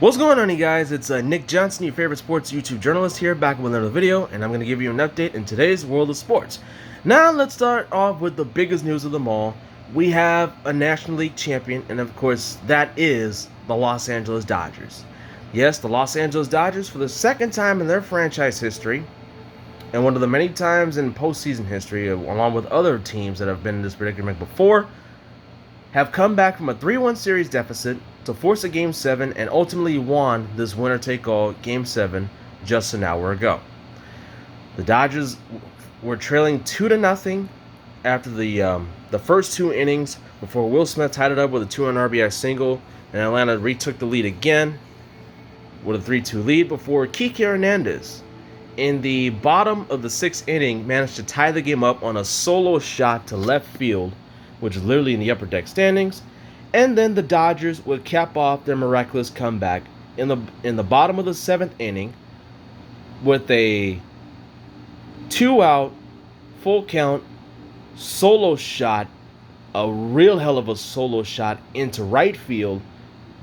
What's going on, you guys? It's Nick Johnson, your favorite sports YouTube journalist here, back with another video, and I'm going to give you an update in today's world of sports. Now, let's start off with the biggest news of them all. We have a National League champion, and of course, that is the Los Angeles Dodgers. Yes, the Los Angeles Dodgers, for the second time in their franchise history, and one of the many times in postseason history, along with other teams that have been in this predicament before, have come back from a 3-1 series deficit to force a Game 7 and ultimately won this winner-take-all Game 7 just an hour ago. The Dodgers were trailing 2-0 after the first two innings before Will Smith tied it up with a 2-run RBI single, and Atlanta retook the lead again with a 3-2 lead before Kike Hernandez, in the bottom of the sixth inning, managed to tie the game up on a solo shot to left field, which is literally in the upper deck standings. And then the Dodgers would cap off their miraculous comeback in the bottom of the seventh inning with a 2-out, full count solo shot, a real hell of a solo shot into right field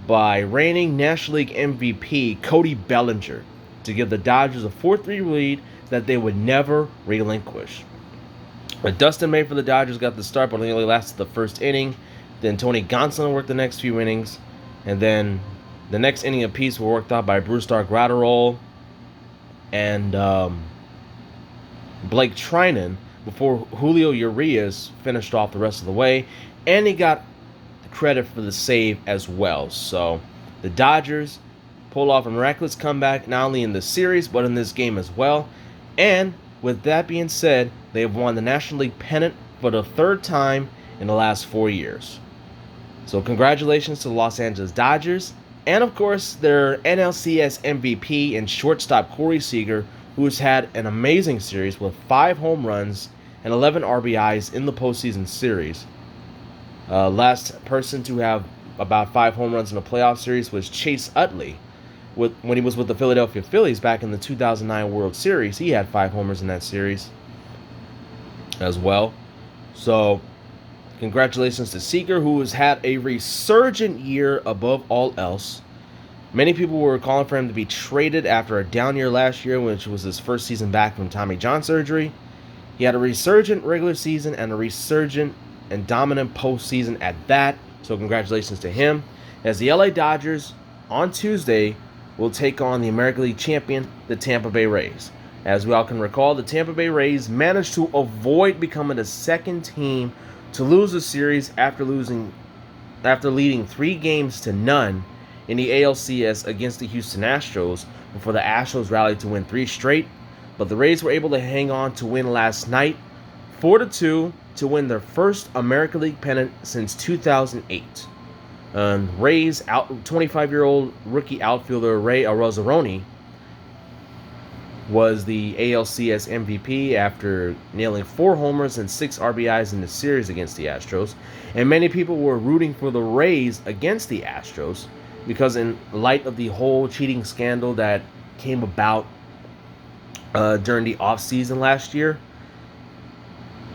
by reigning National League MVP Cody Bellinger to give the Dodgers a 4-3 lead that they would never relinquish. But Dustin May for the Dodgers got the start, but it only lasted the first inning. Then Tony Gonsolin worked the next few innings. And then the next inning apiece were worked out by Brusdar Graterol and Blake Trinan before Julio Urias finished off the rest of the way. And he got the credit for the save as well. So the Dodgers pull off a miraculous comeback not only in the series but in this game as well. And with that being said, they have won the National League pennant for the third time in the last 4 years. So congratulations to the Los Angeles Dodgers, and of course their NLCS MVP and shortstop Corey Seager, who has had an amazing series with 5 home runs and 11 RBIs in the postseason series. Last person to have about 5 home runs in a playoff series was Chase Utley, when he was with the Philadelphia Phillies back in the 2009 World Series. He had 5 homers in that series as well. So congratulations to Seager, who has had a resurgent year above all else. Many people were calling for him to be traded after a down year last year, which was his first season back from Tommy John surgery. He had a resurgent regular season and a resurgent and dominant postseason at that. So congratulations to him. As the LA Dodgers on Tuesday will take on the American League champion, the Tampa Bay Rays. As we all can recall, the Tampa Bay Rays managed to avoid becoming the second team to lose the series after leading 3-0 in the ALCS against the Houston Astros before the Astros rallied to win 3 straight. But the Rays were able to hang on to win last night 4-2 to win their first American League pennant since 2008. Rays 25-year-old rookie outfielder Ray Arozaroni was the ALCS MVP after nailing 4 homers and 6 RBIs in the series against the Astros. And many people were rooting for the Rays against the Astros because in light of the whole cheating scandal that came about during the offseason last year,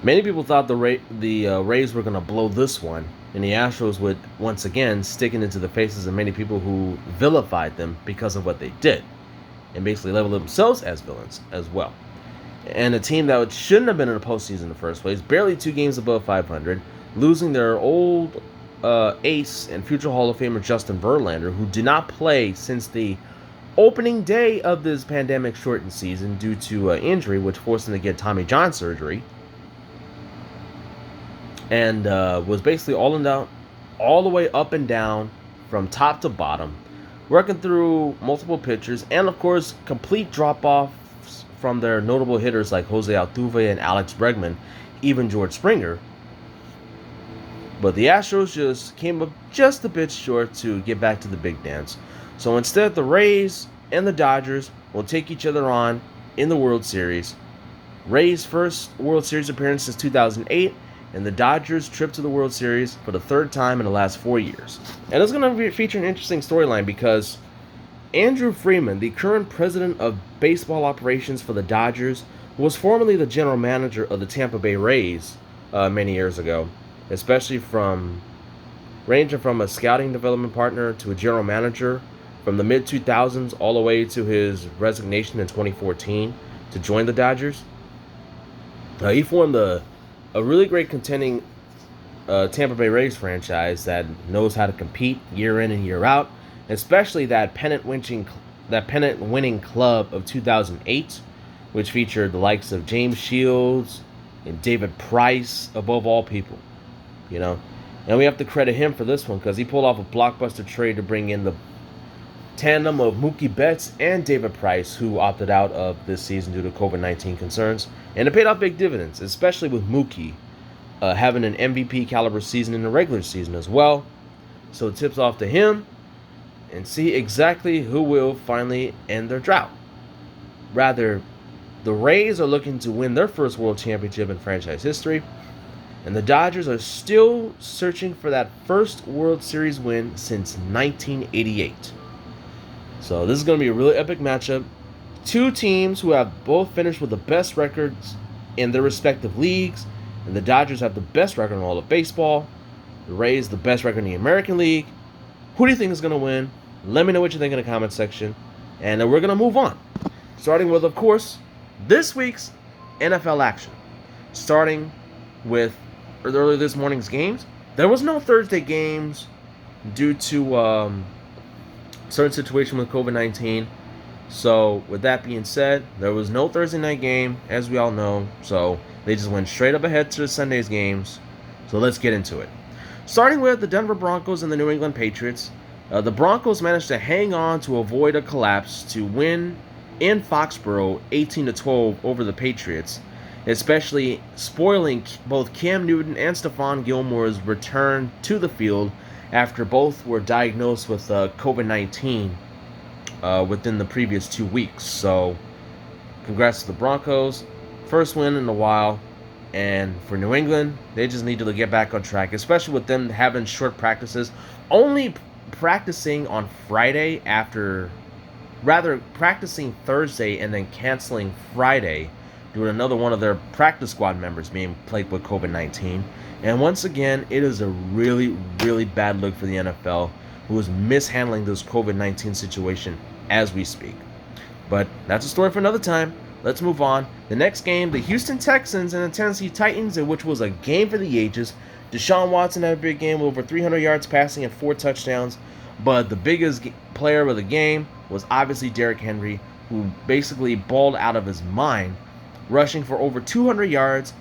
many people thought the Rays were going to blow this one, and the Astros would once again stick it into the faces of many people who vilified them because of what they did, and basically level themselves as villains as well. And a team that shouldn't have been in the postseason in the first place, barely 2 games above 500, losing their old ace and future Hall of Famer Justin Verlander, who did not play since the opening day of this pandemic-shortened season due to injury, which forced him to get Tommy John surgery, and was basically all the way up and down from top to bottom, working through multiple pitchers, and of course complete drop-offs from their notable hitters like Jose Altuve and Alex Bregman, even George Springer. But the Astros just came up just a bit short to get back to the big dance. So instead, the Rays and the Dodgers will take each other on in the World Series. Rays' first World Series appearance since 2008, and the Dodgers' trip to the World Series for the third time in the last 4 years. And it's going to feature an interesting storyline because Andrew Freeman, the current president of baseball operations for the Dodgers, was formerly the general manager of the Tampa Bay Rays many years ago, especially ranging from a scouting development partner to a general manager from the mid-2000s all the way to his resignation in 2014 to join the Dodgers. He formed a really great contending Tampa Bay Rays franchise that knows how to compete year in and year out, especially that pennant-winning club of 2008, which featured the likes of James Shields and David Price, above all people, you know. And we have to credit him for this one because he pulled off a blockbuster trade to bring in the tandem of Mookie Betts and David Price, who opted out of this season due to COVID-19 concerns. And it paid off big dividends, especially with Mookie having an MVP caliber season in the regular season as well. So it tips off to him and see exactly who will finally end their drought. Rather, the Rays are looking to win their first world championship in franchise history, and the Dodgers are still searching for that first World Series win since 1988. So this is going to be a really epic matchup. Two teams who have both finished with the best records in their respective leagues, and the Dodgers have the best record in all of baseball. The Rays the best record in the American League. Who do you think is going to win? Let me know what you think in the comment section, and then we're going to move on. Starting with, of course, this week's NFL action. Starting with earlier this morning's games. There was no Thursday games due to certain situation with COVID-19. So with that being said, there was no Thursday night game, as we all know. So they just went straight up ahead to the Sunday's games. So let's get into it. Starting with the Denver Broncos and the New England Patriots. The Broncos managed to hang on to avoid a collapse to win in Foxborough 18-12 over the Patriots, especially spoiling both Cam Newton and Stephon Gilmore's return to the field after both were diagnosed with COVID-19 within the previous 2 weeks. So congrats to the Broncos. First win in a while. And for New England, they just need to get back on track, especially with them having short practices. Only practicing on Friday practicing Thursday and then canceling Friday due to another one of their practice squad members being plagued with COVID-19. And once again, it is a really, really bad look for the NFL, who is mishandling this COVID-19 situation as we speak. But that's a story for another time. Let's move on. The next game, the Houston Texans and the Tennessee Titans, which was a game for the ages. Deshaun Watson had a big game with over 300 yards passing and 4 touchdowns. But the biggest player of the game was obviously Derrick Henry, who basically balled out of his mind, rushing for over 200 yards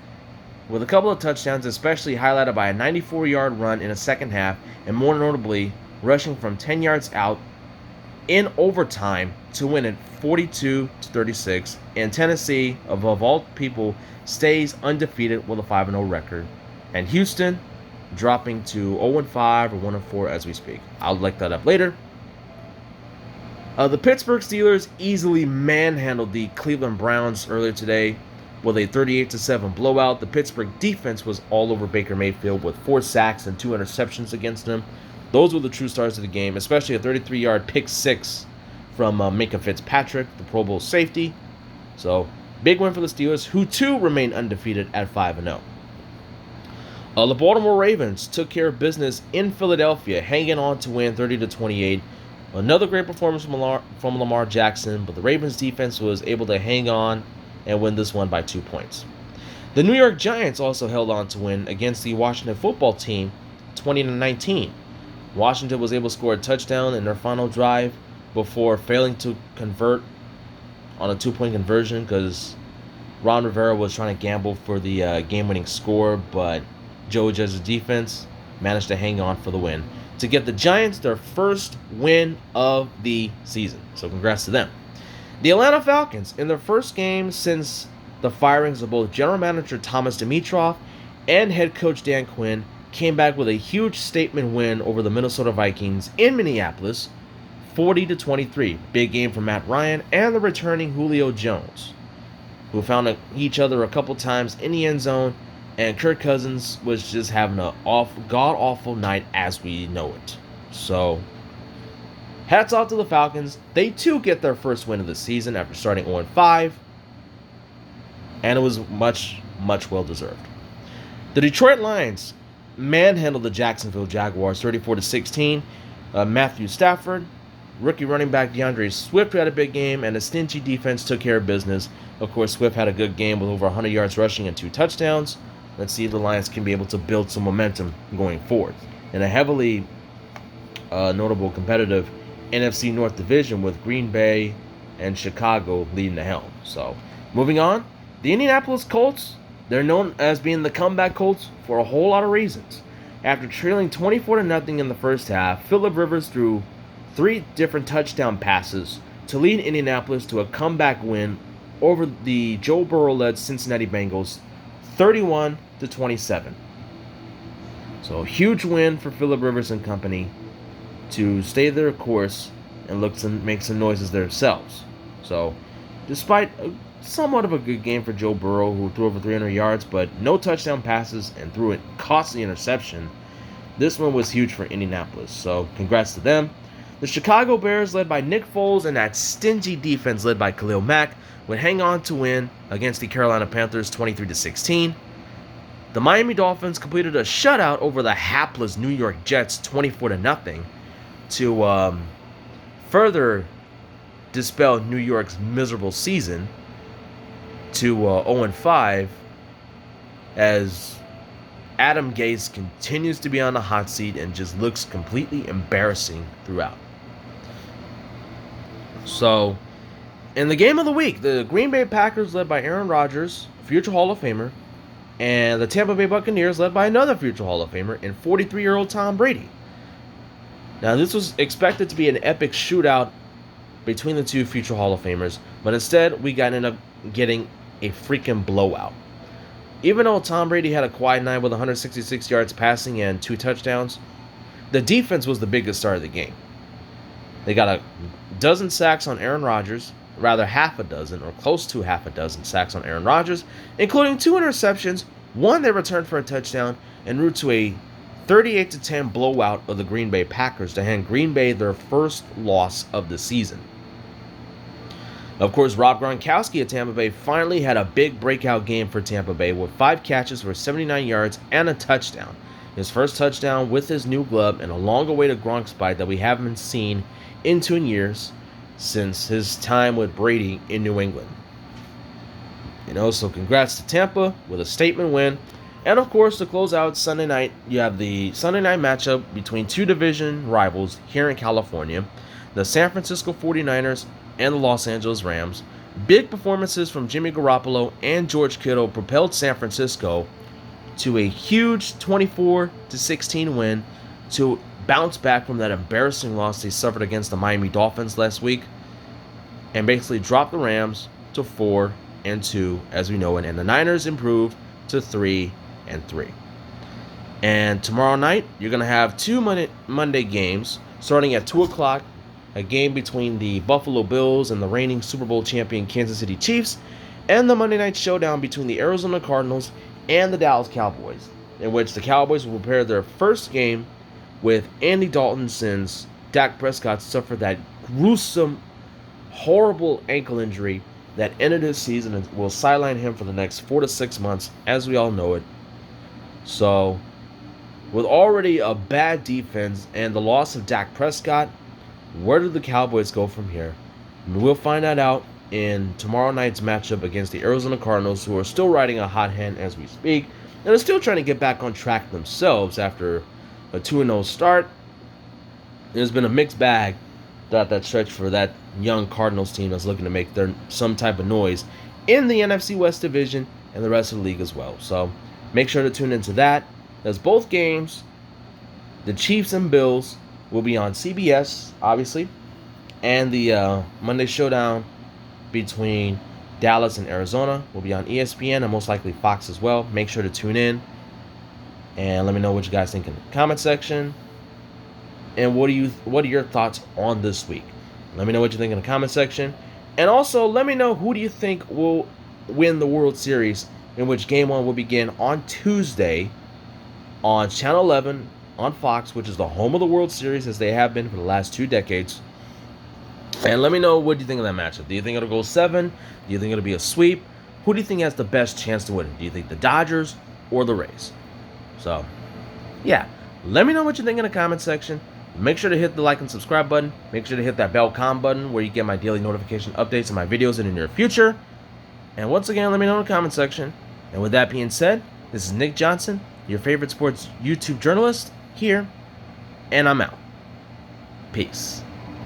with a couple of touchdowns, especially highlighted by a 94-yard run in the second half, and more notably, rushing from 10 yards out in overtime to win it 42-36. And Tennessee, above all people, stays undefeated with a 5-0 record. And Houston dropping to 0-5 or 1-4 as we speak. I'll look that up later. The Pittsburgh Steelers easily manhandled the Cleveland Browns earlier today with a 38-7 blowout. The Pittsburgh defense was all over Baker Mayfield with 4 sacks and 2 interceptions against him. Those were the true stars of the game, especially a 33-yard pick six from Minkah Fitzpatrick, the Pro Bowl safety. So, big win for the Steelers, who too remain undefeated at 5-0. The Baltimore Ravens took care of business in Philadelphia, hanging on to win 30-28. Another great performance from Lamar Jackson, but the Ravens defense was able to hang on and win this one by 2 points. The New York Giants also held on to win against the Washington football team 20-19. Washington was able to score a touchdown in their final drive before failing to convert on a 2-point conversion because Ron Rivera was trying to gamble for the game-winning score, but Joe Judge's defense managed to hang on for the win to get the Giants their first win of the season. So congrats to them. The Atlanta Falcons, in their first game since the firings of both general manager Thomas Dimitroff and head coach Dan Quinn, came back with a huge statement win over the Minnesota Vikings in Minneapolis, 40-23. Big game for Matt Ryan and the returning Julio Jones, who found each other a couple times in the end zone, and Kirk Cousins was just having a god-awful night as we know it. So, hats off to the Falcons. They too get their first win of the season after starting 0-5, and it was much, much well-deserved. The Detroit Lions manhandled the Jacksonville Jaguars 34-16. Matthew Stafford rookie running back DeAndre Swift had a big game, and the stingy defense took care of business. Of course, Swift had a good game with over 100 yards rushing and 2 touchdowns. Let's see if the Lions can be able to build some momentum going forward. In a heavily notable competitive NFC North division with Green Bay and Chicago leading the helm. So, moving on, the Indianapolis Colts, they're known as being the comeback Colts for a whole lot of reasons. After trailing 24-0 in the first half, Phillip Rivers threw 3 different touchdown passes to lead Indianapolis to a comeback win over the Joe Burrow-led Cincinnati Bengals, 31-27. So a huge win for Phillip Rivers and company to stay their course and look to make some noises themselves. So, despite somewhat of a good game for Joe Burrow, who threw over 300 yards, but no touchdown passes and threw a costly interception, this one was huge for Indianapolis. So, congrats to them. The Chicago Bears, led by Nick Foles and that stingy defense led by Khalil Mack, would hang on to win against the Carolina Panthers 23-16. The Miami Dolphins completed a shutout over the hapless New York Jets 24-0 to further dispel New York's miserable season to 0-5 as Adam Gase continues to be on the hot seat and just looks completely embarrassing throughout. So, in the game of the week, the Green Bay Packers, led by Aaron Rodgers, future Hall of Famer, and the Tampa Bay Buccaneers, led by another future Hall of Famer and 43-year-old Tom Brady. Now, this was expected to be an epic shootout between the two future Hall of Famers, but instead, we ended up getting a freaking blowout. Even though Tom Brady had a quiet night with 166 yards passing and 2 touchdowns, the defense was the biggest star of the game. They got a dozen sacks on Aaron Rodgers, rather half a dozen or close to half a dozen sacks on Aaron Rodgers, including 2 interceptions, 1 they returned for a touchdown, en route to a 38-10 blowout of the Green Bay Packers to hand Green Bay their first loss of the season. Of course, Rob Gronkowski at Tampa Bay finally had a big breakout game for Tampa Bay with 5 catches for 79 yards and a touchdown. His first touchdown with his new glove and a long-awaited Gronk spike that we haven't seen in 2 years since his time with Brady in New England. So congrats to Tampa with a statement win. And of course, to close out Sunday night, you have the Sunday night matchup between 2 division rivals here in California, the San Francisco 49ers and the Los Angeles Rams. Big performances from Jimmy Garoppolo and George Kittle propelled San Francisco to a huge 24-16 win to bounce back from that embarrassing loss they suffered against the Miami Dolphins last week and basically drop the Rams to 4-2 as we know it, and the Niners improved to 3-3. And tomorrow night, you're going to have 2 Monday games starting at 2 o'clock, a game between the Buffalo Bills and the reigning Super Bowl champion Kansas City Chiefs, and the Monday night showdown between the Arizona Cardinals and the Dallas Cowboys, in which the Cowboys will prepare their first game with Andy Dalton since Dak Prescott suffered that gruesome, horrible ankle injury that ended his season and will sideline him for the next 4 to 6 months, as we all know it. So, with already a bad defense and the loss of Dak Prescott, where do the Cowboys go from here? We'll find that out in tomorrow night's matchup against the Arizona Cardinals, who are still riding a hot hand as we speak, and are still trying to get back on track themselves after a 2-0 start. There's been a mixed bag throughout that stretch for that young Cardinals team that's looking to make some type of noise in the NFC West Division and the rest of the league as well. So make sure to tune into that, as both games, the Chiefs and Bills, will be on CBS, obviously, and the Monday showdown between Dallas and Arizona will be on ESPN and most likely Fox as well. Make sure to tune in and let me know what you guys think in the comment section. And what are your thoughts on this week? Let me know what you think in the comment section. And also, let me know who do you think will win the World Series, in which Game 1 will begin on Tuesday on Channel 11 on Fox, which is the home of the World Series, as they have been for the last 2 decades. And let me know what you think of that matchup. Do you think it'll go 7? Do you think it'll be a sweep? Who do you think has the best chance to win? Do you think the Dodgers or the Rays? So, yeah. Let me know what you think in the comment section. Make sure to hit the like and subscribe button. Make sure to hit that bell com button where you get my daily notification updates on my videos in the near future. And once again, let me know in the comment section. And with that being said, this is Nick Johnson, your favorite sports YouTube journalist here, and I'm out. Peace.